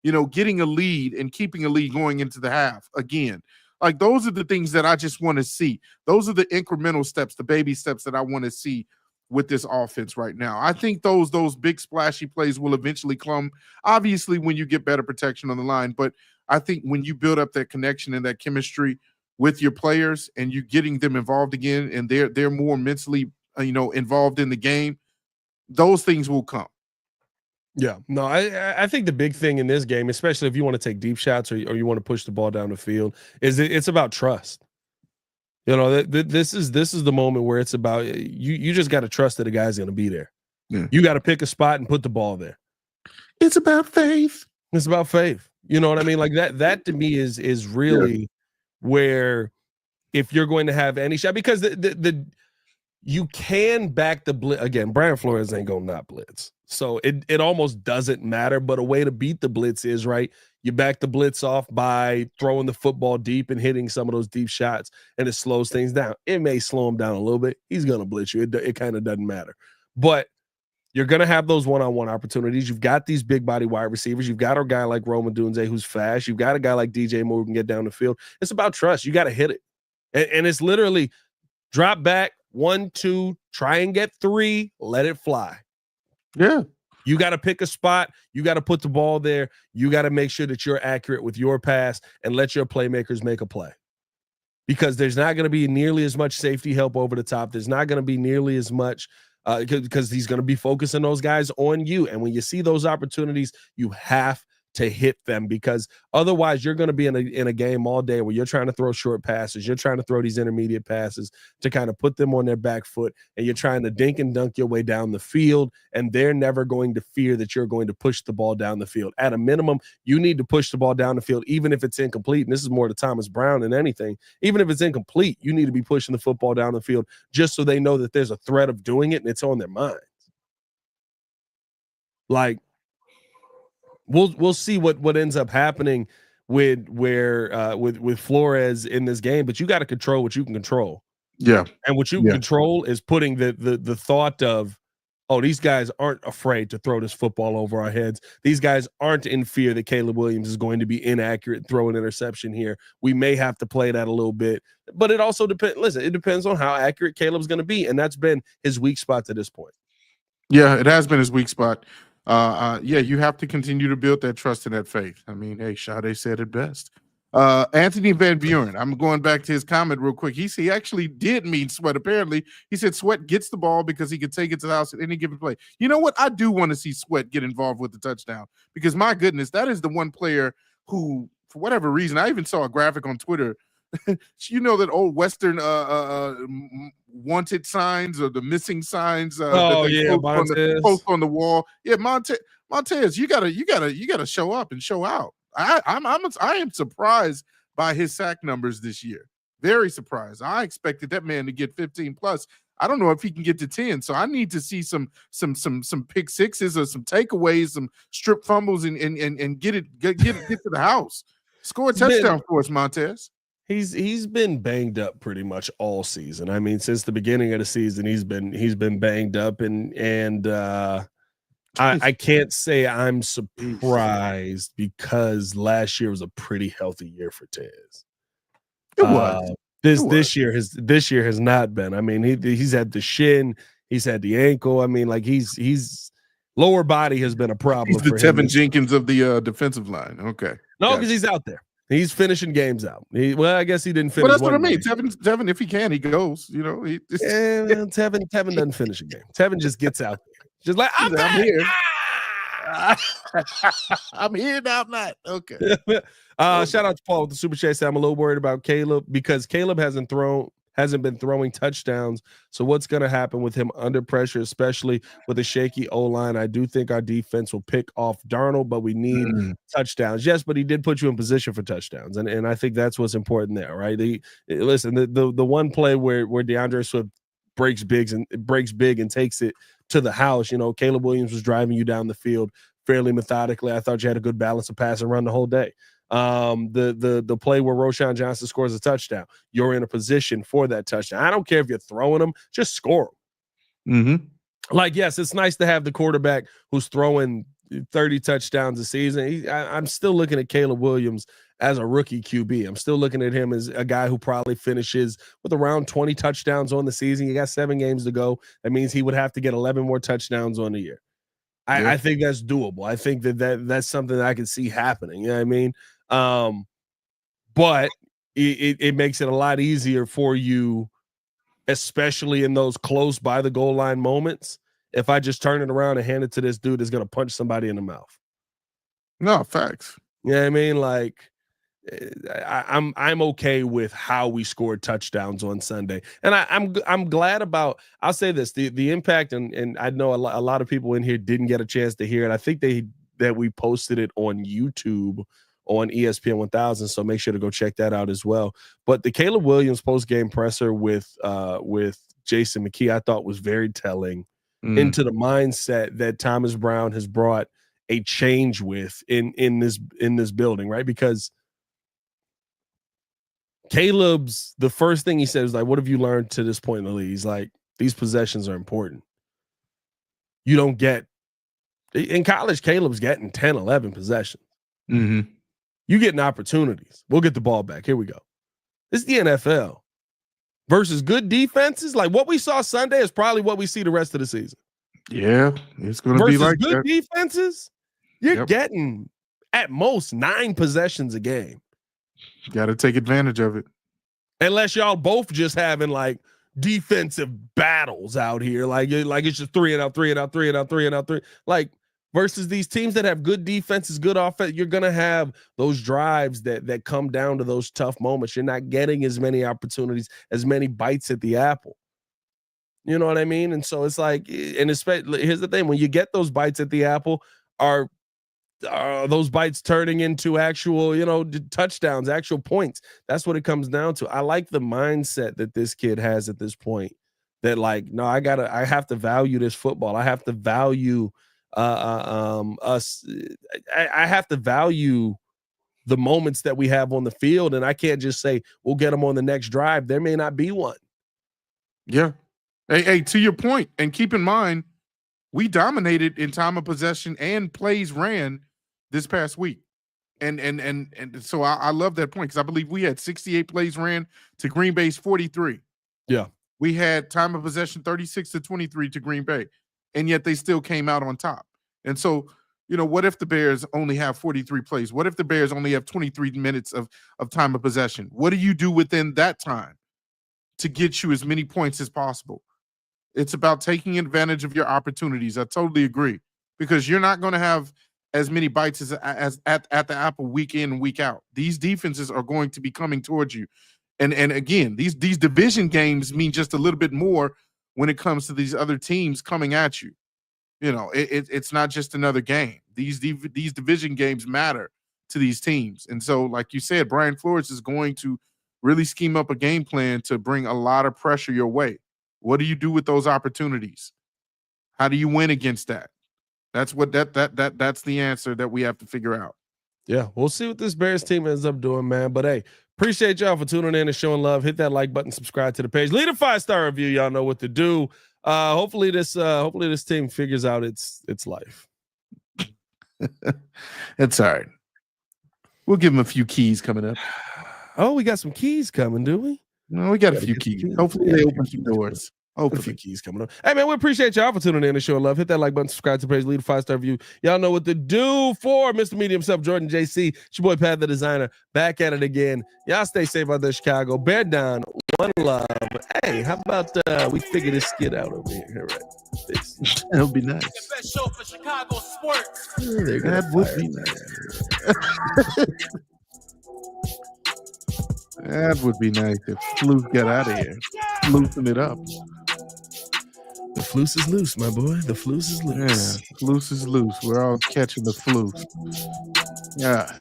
getting a lead and keeping a lead going into the half again. Like, those are the things that I just want to see. Those are the incremental steps, the baby steps that I want to see with this offense right now. I think those big splashy plays will eventually come, obviously, when you get better protection on the line. But I think when you build up that connection and that chemistry with your players and you getting them involved again, and they're more mentally involved in the game, those things will come. Yeah, no, I think the big thing in this game, especially if you want to take deep shots or you want to push the ball down the field, is it's about trust. This is the moment where it's about you just got to trust that a guy's going to be there. Yeah. You got to pick a spot and put the ball there. It's about faith. It's about faith. You know what I mean? Like that to me is really where, if you're going to have any shot, because you can back the blitz. Again, Brian Flores ain't going to not blitz. So it almost doesn't matter, but a way to beat the blitz is, right, you back the blitz off by throwing the football deep and hitting some of those deep shots, and it slows things down. It may slow him down a little bit. He's going to blitz you. It kind of doesn't matter. But you're going to have those one-on-one opportunities. You've got these big body wide receivers. You've got a guy like Rome Odunze who's fast. You've got a guy like DJ Moore who can get down the field. It's about trust. You got to hit it. And it's literally drop back, 1, 2, try and get 3, let it fly. Yeah. You got to pick a spot. You got to put the ball there. You got to make sure that you're accurate with your pass and let your playmakers make a play. Because there's not going to be nearly as much safety help over the top. There's not going to be nearly as much because he's going to be focusing those guys on you. And when you see those opportunities, you have to hit them, because otherwise you're going to be in a game all day where you're trying to throw short passes. You're trying to throw these intermediate passes to kind of put them on their back foot, and you're trying to dink and dunk your way down the field, and they're never going to fear that you're going to push the ball down the field. At a minimum, you need to push the ball down the field, even if it's incomplete. And this is more to Thomas Brown than anything. Even if it's incomplete, you need to be pushing the football down the field just so they know that there's a threat of doing it and it's on their minds. Like, We'll see what ends up happening with Flores in this game, but you got to control what you can control. Yeah. And what you can control is putting the thought of, oh, these guys aren't afraid to throw this football over our heads. These guys aren't in fear that Caleb Williams is going to be inaccurate, throw an interception here. We may have to play that a little bit, but it also depends. Listen, it depends on how accurate Caleb's going to be, and that's been his weak spot to this point. Yeah, it has been his weak spot. Yeah, you have to continue to build that trust and that faith. I mean, hey, Sade said it best. Anthony Van Buren, I'm going back to his comment real quick. He actually did mean Sweat. Apparently, he said Sweat gets the ball because he can take it to the house at any given play. You know what? I do want to see Sweat get involved with the touchdown because, my goodness, that is the one player who, for whatever reason, I even saw a graphic on Twitter. You know that old Western wanted signs or the missing signs that they post on the wall. Yeah, Montez, you gotta show up and show out. I am surprised by his sack numbers this year. Very surprised. I expected that man to get 15 plus. I don't know if he can get to 10. So I need to see some pick sixes or some takeaways, some strip fumbles, and get to the house. Score a touchdown for us, Montez. He's been banged up pretty much all season. I mean, since the beginning of the season, he's been banged up, and I can't say I'm surprised because last year was a pretty healthy year for Tez. It was. This year has not been. I mean, he's had the shin, he's had the ankle. I mean, like he's lower body has been a problem. He's the for Tevin him. Jenkins of the defensive line. Okay, no, because he's out there. He's finishing games out. I guess he didn't finish. Well, that's what I mean. Tevin, if he can, he goes. You know, Tevin doesn't finish a game. Tevin just gets out there, just like I'm here. I'm here now. I'm not okay. Shout out to Paul with the super chat. I'm a little worried about Caleb because Caleb hasn't been throwing touchdowns. So what's going to happen with him under pressure, especially with a shaky O-line? I do think our defense will pick off Darnold, but we need touchdowns. Yes, but he did put you in position for touchdowns, and I think that's what's important there, right? The one play where DeAndre Swift breaks big and takes it to the house. You know, Caleb Williams was driving you down the field fairly methodically. I thought you had a good balance of pass and run the whole day. The play where Roschon Johnson scores a touchdown, you're in a position for that touchdown. I don't care if you're throwing them, just score them. Like, yes, it's nice to have the quarterback who's throwing 30 touchdowns a season. I'm still looking at Caleb Williams as a rookie QB. I'm still looking at him as a guy who probably finishes with around 20 touchdowns on the season. You got 7 games to go. That means he would have to get 11 more touchdowns on the year. I think that's doable. I think that's something that I can see happening. You know what I mean? But it makes it a lot easier for you, especially in those close by the goal line moments. If I just turn it around and hand it to this dude that's going to punch somebody in the mouth. No, facts. You know what I mean? Like, I'm okay with how we scored touchdowns on Sunday, and I'm glad about. I'll say this: the impact, and I know a lot of people in here didn't get a chance to hear it. I think that we posted it on YouTube on ESPN 1000, so make sure to go check that out as well. But the Caleb Williams post game presser with Jason McKee, I thought was very telling into the mindset that Thomas Brown has brought a change with in this building, right? Because Caleb's the first thing he said was like, what have you learned to this point in the league? He's like, these possessions are important. You don't get in college, Caleb's getting 10, 11 possessions. You getting opportunities. We'll get the ball back. Here we go. This is the NFL versus good defenses. Like what we saw Sunday is probably what we see the rest of the season. Yeah, it's going to be like good that. Defenses. You're getting at most 9 possessions a game. Got to take advantage of it. Unless y'all both just having like defensive battles out here, like it's just 3 and out, 3 and out, 3 and out, 3 and out, 3. Like versus these teams that have good defenses, good offense, you're gonna have those drives that come down to those tough moments. You're not getting as many opportunities, as many bites at the apple. You know what I mean? And so it's like, and especially here's the thing: when you get those bites at the apple, are those bites turning into actual, touchdowns, actual points? That's what it comes down to. I like the mindset that this kid has at this point. That like, no, I have to value this football. I have to value us. I have to value the moments that we have on the field. And I can't just say we'll get them on the next drive. There may not be one. Yeah. Hey, to your point, and keep in mind, we dominated in time of possession and plays ran this past week. And so I love that point because I believe we had 68 plays ran to Green Bay's 43. Yeah. We had time of possession 36-23 to Green Bay, and yet they still came out on top. And so, what if the Bears only have 43 plays? What if the Bears only have 23 minutes of time of possession? What do you do within that time to get you as many points as possible? It's about taking advantage of your opportunities. I totally agree, because you're not going to have as many bites as at the apple week in and week out. These defenses are going to be coming towards you. And again, these division games mean just a little bit more when it comes to these other teams coming at you. It's not just another game. These division games matter to these teams. And so, like you said, Brian Flores is going to really scheme up a game plan to bring a lot of pressure your way. What do you do with those opportunities? How do you win against that? That's what that's the answer that we have to figure out. Yeah, we'll see what this Bears team ends up doing, man. But hey, appreciate y'all for tuning in and showing love. Hit that like button, subscribe to the page, leave a 5-star review. Y'all know what to do. Hopefully this team figures out its life. It's all right. We'll give them a few keys coming up. Oh, we got some keys coming, do we? No, we got a few keys. Hopefully they open some doors. Hopefully. A few keys coming up. Hey, man, we appreciate y'all for tuning in and showing love. Hit that like button, subscribe to the page, leave a 5-star review. Y'all know what to do. For Mr. Media himself, Jordan JC, it's your boy Pat the Designer, back at it again. Y'all stay safe out there, Chicago. Bear down, one love. Hey, how about we figure this skit out over here? All right. That'll be nice. Best show for Chicago sports. That would be nice. That would be nice if Floof got out of here. Loosen it up. The floose is loose, my boy. The floose is loose. Yeah, floose is loose. We're all catching the floose. Yeah.